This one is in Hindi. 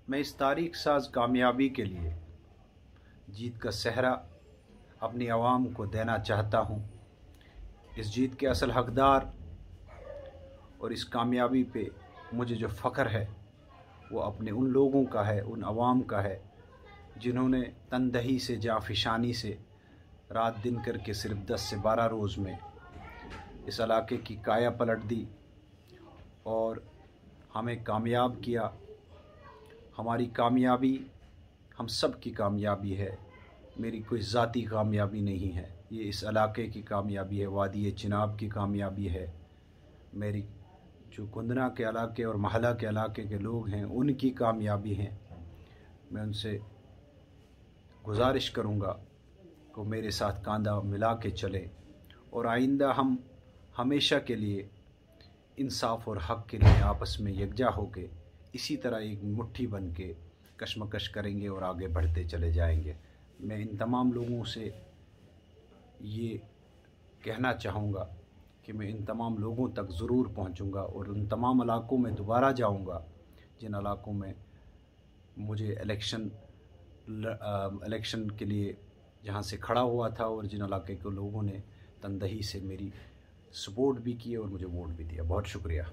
मैं इस तारीख साज कामयाबी के लिए जीत का सहरा अपनी आवाम को देना चाहता हूँ। इस जीत के असल हकदार और इस कामयाबी पे मुझे जो फ़ख्र है वो अपने उन लोगों का है, उन अवाम का है जिन्होंने तनदही से, जाफिशानी से रात दिन करके सिर्फ 10 से 12 रोज़ में इस इलाके की काया पलट दी और हमें कामयाब किया। हमारी कामयाबी हम सब की कामयाबी है, मेरी कोई ज़ाती कामयाबी नहीं है। ये इस इलाके की कामयाबी है, वादी चिनाब की कामयाबी है, मेरी जो कुंदना के इलाके और महला के इलाके के लोग हैं उनकी कामयाबी हैं। मैं उनसे गुजारिश करूँगा कि मेरे साथ कांधा मिला के चले और आइंदा हम हमेशा के लिए इंसाफ और हक़ के लिए आपस में यकजा होके इसी तरह एक मुट्ठी बन के कशमकश करेंगे और आगे बढ़ते चले जाएंगे। मैं इन तमाम लोगों से ये कहना चाहूँगा कि मैं इन तमाम लोगों तक ज़रूर पहुँचूँगा और उन तमाम इलाकों में दोबारा जाऊँगा जिन इलाकों में मुझे इलेक्शन के लिए जहाँ से खड़ा हुआ था और जिन इलाके के लोगों ने तनदही से मेरी सपोर्ट भी की और मुझे वोट भी दिया। बहुत शुक्रिया।